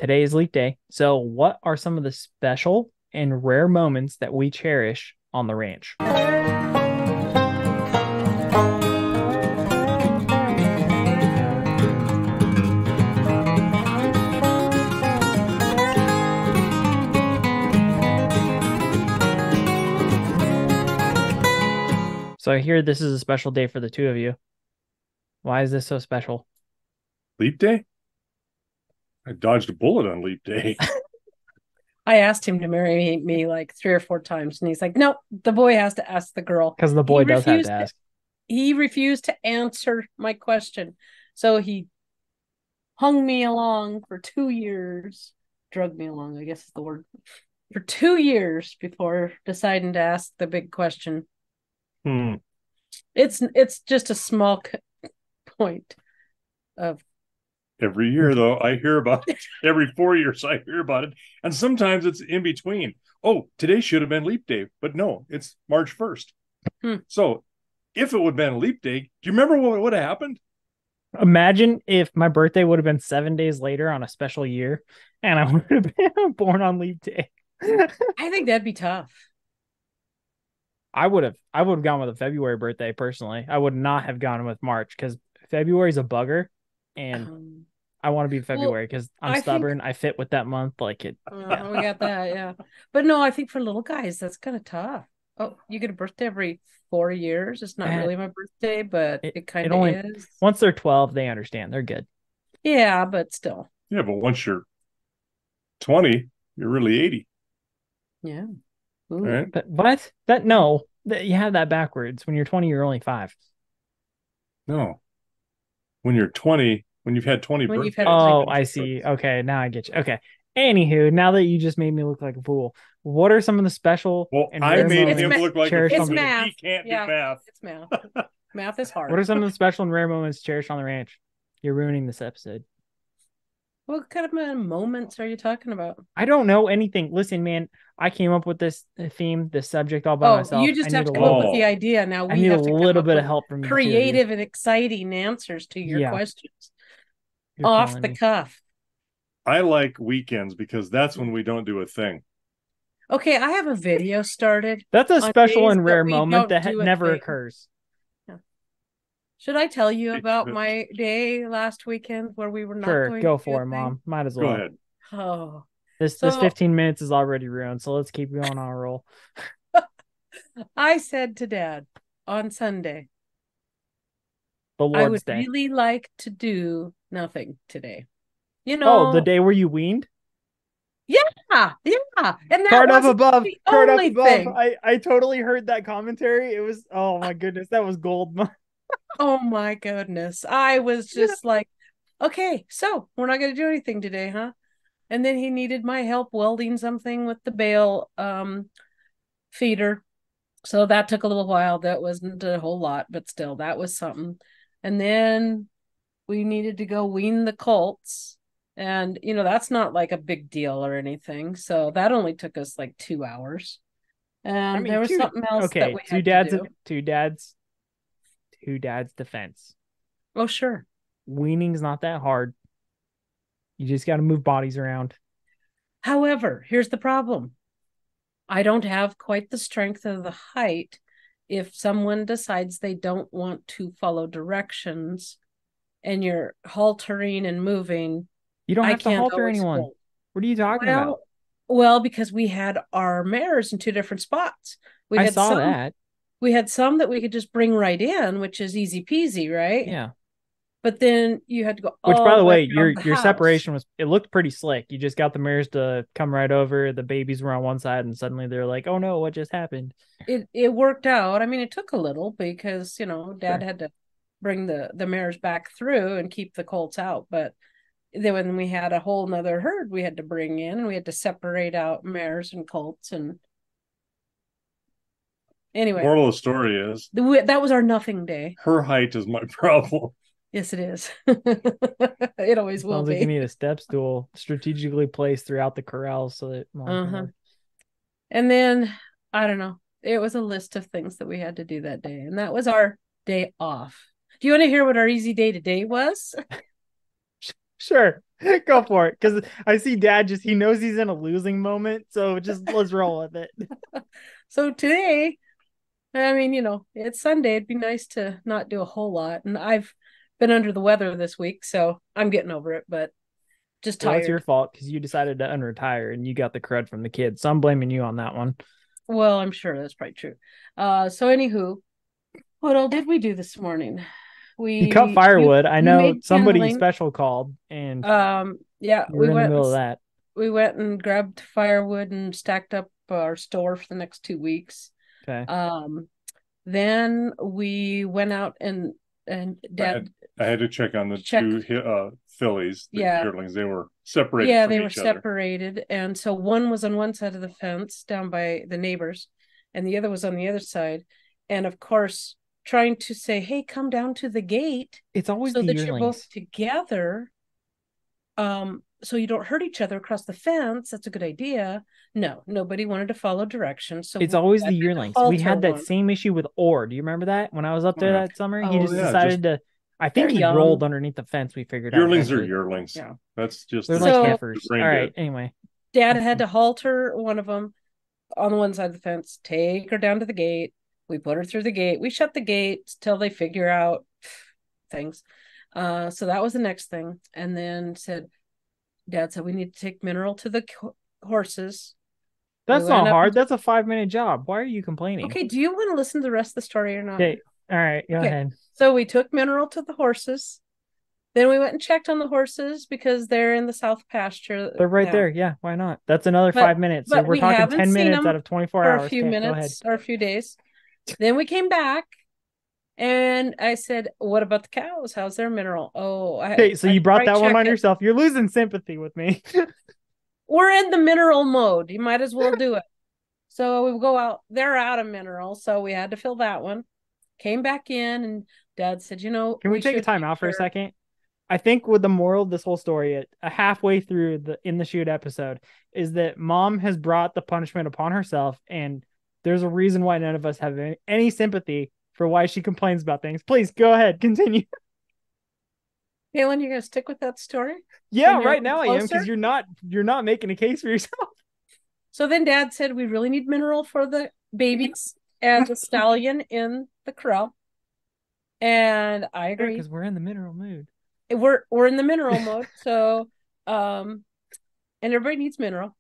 Today is Leap Day. So, what are some of the special and rare moments that we cherish on the ranch? So, I hear this is a special day for the two of you. Why is this so special? Leap day? I dodged a bullet on leap day. I asked him to marry me like 3 or 4 times, and he's like, "No, the boy has to ask the girl." Because the He boy does have to refused. ask. He refused to answer my question, so he hung me along for 2 years, drug me along, I guess is the word, for 2 years before deciding to ask the big question. Hmm. It's just a small point of Every year, though, I hear about it. Every 4 years, I hear about it. And sometimes it's in between. Oh, today should have been leap day, but no, it's March 1st. So if it would have been leap day, do you remember what would have happened? Imagine if my birthday would have been 7 days later on a special year and I would have been born on Leap Day. I think that'd be tough. I would have gone with a February birthday personally. I would not have gone with March because February is a bugger, and I want to be Well, February because I'm I think stubborn. I fit with that month. Like it. Yeah. we got that, yeah. But no, I think for little guys, that's kind of tough. Oh, you get a birthday every 4 years. It's not Eh, really my birthday, but it it it kind of only is. once they're 12, they understand. They're good. Yeah, but still. Yeah, but once you're 20, you're really 80. Yeah. All Ooh. right. But what? That no, that you have that backwards. When you're 20, you're only 5. No. When you're 20, when you've had 20 When you've had birthdays, it. Oh, that's I what see. Okay, now I get you. Okay. Anywho, now that you just made me look like a fool, what are some of the special well, and I rare made It's him moments look like a cherished fool it's on the because math. he can't do Yeah, math. it's math. Math is What hard. are some of the special and rare moments cherished on the ranch? You're ruining this episode. What kind of moments are you talking about? I don't know anything. Listen, man, I came up with this theme, this subject all by Oh, myself. you just have to come up with the idea. Now I we need a have to come little up bit of with help from the two of you. creative and exciting answers to your Yeah, questions you're off killing the me. cuff. I like weekends because that's when we don't do a thing. Okay, I have a video started That's a on special days and that rare we moment don't that do a never thing. occurs. Yeah. Should I tell you It about could. my day last weekend where we were not Sure, going to go do for it, a thing? mom. Might as Go well. ahead. Oh, This so 15 minutes is already ruined, so let's keep going on a roll. I said to Dad on Sunday, The I Lord's would Day. really like to do nothing today. You Oh, the know, day where you weaned? yeah, yeah. And that Card up wasn't above. the Card up only above. thing. I totally heard that commentary. It was, oh my goodness, that was gold. Oh my goodness. I was just like, okay, so we're not going to do anything today, huh? And then he needed my help welding something with the bale feeder. So that took a little while. That wasn't a whole lot, but still, that was something. And then we needed to go wean the colts. And, that's not like a big deal or anything. So that only took us like 2 hours. I And mean, there was two, something else that okay, we had to do. two dads defense. Oh, sure. Weaning's not that hard. You just got to move bodies around. However, here's the problem. I don't have quite the strength of the height if someone decides they don't want to follow directions and you're haltering and moving. You don't I have to can't halter always anyone. hold. What are you talking about? Well, because we had our mares in two different spots. We I had saw some that. we had some that we could just bring right in, which is easy peasy, right? Yeah. But then you had to go Which, by all the the way way, around your the your house. separation was it looked pretty slick. You just got the mares to come right over. The babies were on one side, and suddenly they're like, "Oh no, what just happened?" It worked out. I mean, it took a little because, Dad Sure. had to bring the mares back through and keep the colts out. But then when we had a whole nother herd we had to bring in, and we had to separate out mares and colts. And anyway, Moral of the story is that was our nothing day. her height is my problem. Yes, it is. It always will Sounds like you be. need a step stool strategically placed throughout the corrals so that mom can Uh-huh. work. And then I don't know. It was a list of things that we had to do that day, and that was our day off. Do you want to hear what our easy day today was? Sure. Go for it. Because I see Dad he knows he's in a losing moment. So just let's roll with it. So today, I mean, it's Sunday. It'd be nice to not do a whole lot. And I've been under the weather this week, so I'm getting over it, but just Well, tired. that's your fault because you decided to unretire and you got the crud from the kids. So I'm blaming you on that one. Well, I'm sure that's probably true. So anywho, what all did we do this morning? You cut firewood. I know made somebody kindling. special called and Yeah, you were in the middle of that. We went and grabbed firewood and stacked up our store for the next 2 weeks. Okay. Then we went out and Dad. I had to check on the two fillies, the yearlings. They were separated. Yeah, they were separated, and so one was on one side of the fence down by the neighbors, and the other was on the other side. And of course, trying to say, "Hey, come down to the gate." It's always so the that yearlings. You're both together. So you don't hurt each other across the fence. That's a good idea. No, nobody wanted to follow directions. So it's always the yearlings. We had that same issue with Orr. Do you remember that when I was up there that summer? He decided to. I think he rolled underneath the fence. We figured yearlings are yearlings. Yeah, that's just they're like heifers. All right. Anyway, Dad had to halter one of them on one side of the fence. Take her down to the gate. We put her through the gate. We shut the gate till they figure out things. So that was the next thing, and then Dad said we need to take Mineral to the horses. That's not hard. That's a 5-minute job. Why are you complaining? Okay, do you want to listen to the rest of the story or not? Okay, all right, go ahead. So we took Mineral to the horses. Then we went and checked on the horses because they're in the south pasture. They're right there. Yeah, why not? That's another 5 minutes. So we're talking 10 minutes out of 24 hours. For a few minutes or a few days. Then we came back. And I said, "What about the cows? How's their Mineral?" Okay, so you brought that one on yourself. You're losing sympathy with me. We're in the Mineral mode. You might as well do it. So we go out. They're out of Mineral, so we had to fill that one. Came back in, and Dad said, "Can we take a time out for a second?" I think with the moral of this whole story, halfway through the Chute episode, is that Mom has brought the punishment upon herself, and there's a reason why none of us have any sympathy for why she complains about things. Please go ahead, continue. Calen, you're gonna stick with that story? Yeah, right now I am, because you're not making a case for yourself. So then Dad said we really need Mineral for the babies and the stallion in the corral. And I agree. Because we're in the Mineral mood. We're in the Mineral mode. So and everybody needs Mineral.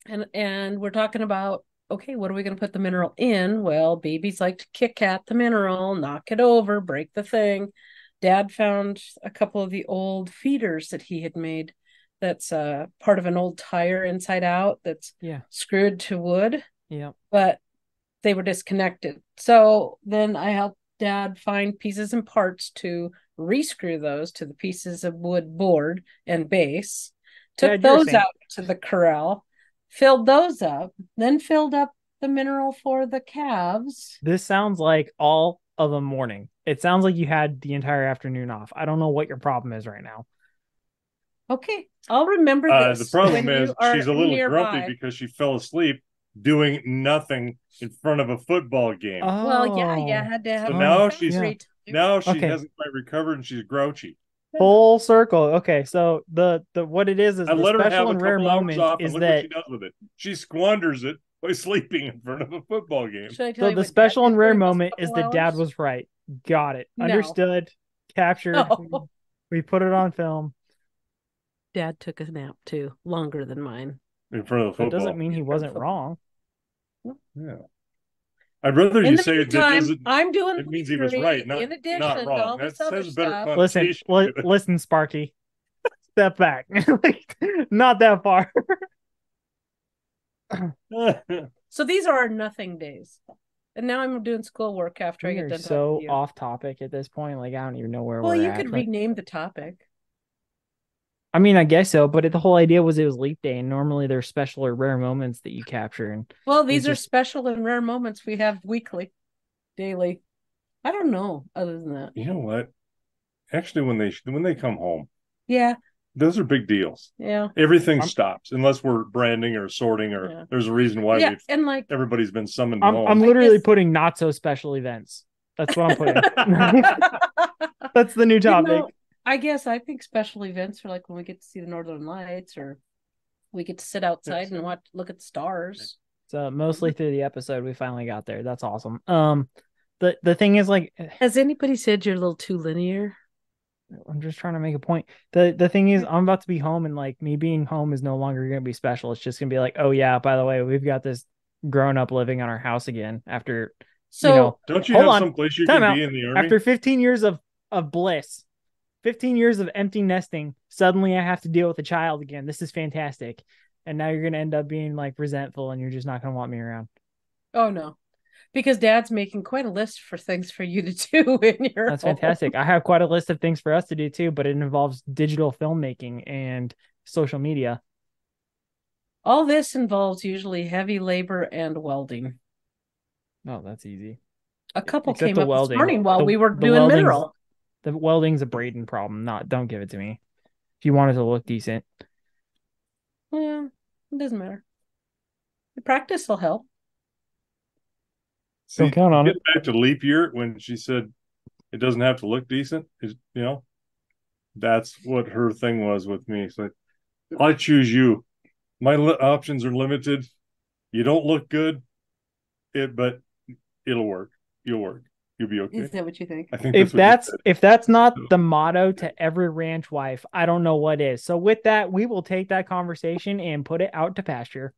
And we're talking about, okay, what are we going to put the Mineral in? Well, babies like to kick at the Mineral, knock it over, break the thing. Dad found a couple of the old feeders that he had made. That's part of an old tire inside out that's screwed to wood. Yeah. But they were disconnected. So then I helped Dad find pieces and parts to rescrew those to the pieces of wood board and base. Took those out to the corral. Filled those up, then filled up the Mineral for the calves. This sounds like all of a morning. It sounds like you had the entire afternoon off. I don't know what your problem is right now. Okay, I'll remember this. The problem is she's a little grumpy because she fell asleep doing nothing in front of a football game. Oh. Well, yeah, had to have. So now she hasn't quite recovered and she's grouchy. Full circle. Okay, so the what it is I let her have and rare moment is look that what she does with it. She squanders it by sleeping in front of a football game. So the special and rare moment is that Dad was right. Got it. No. Understood. Captured. No. We put it on film. Dad took a nap too, longer than mine. In front of the football. That doesn't mean he wasn't wrong. Yeah. I'd rather you say it doesn't. I'm doing. It means he was right, not wrong. That says better. Listen, Sparky. Step back. Not that far. So these are our nothing days, and now I'm doing schoolwork after I get done. So off topic at this point. Like I don't even know where we're at. Well, you could rename the topic. I mean, I guess so, but the whole idea was it was leap day, and normally there's special or rare moments that you capture. And well, these are special and rare moments we have weekly, daily. I don't know. Other than that, you know what? Actually, when they come home, those are big deals. Yeah, everything stops unless we're branding or sorting or there's a reason why. And like everybody's been summoned home. I'm literally putting not so special events. That's what I'm putting. That's the new topic. I guess I think special events are like when we get to see the Northern Lights, or we get to sit outside and look at the stars. So mostly through the episode, we finally got there. That's awesome. The thing is, like, has anybody said you're a little too linear? I'm just trying to make a point. The thing is, I'm about to be home, and like me being home is no longer going to be special. It's just going to be like, oh yeah, by the way, we've got this grown up living on our house again after. So don't you have some place you can be in the army? After 15 years of bliss, 15 years of empty nesting, suddenly I have to deal with a child again. This is fantastic. And now you're going to end up being like resentful, and you're just not going to want me around. Oh no. Because Dad's making quite a list for things for you to do in your That's home. fantastic. I have quite a list of things for us to do too, but it involves digital filmmaking and social media. All this involves usually heavy labor and welding. Oh, that's easy. A couple Except came up welding. this morning while we were doing mineral. The welding's a Braden problem. Don't give it to me. If you want it to look decent. Yeah, it doesn't matter. The practice will help. See, count on it. Back to leap year when she said it doesn't have to look decent. That's what her thing was with me. So I choose you. My options are limited. You don't look good, but it'll work. You'll work. You'll be okay. Is that what you think? I think if that's not the motto to every ranch wife, I don't know what is. So with that, we will take that conversation and put it out to pasture.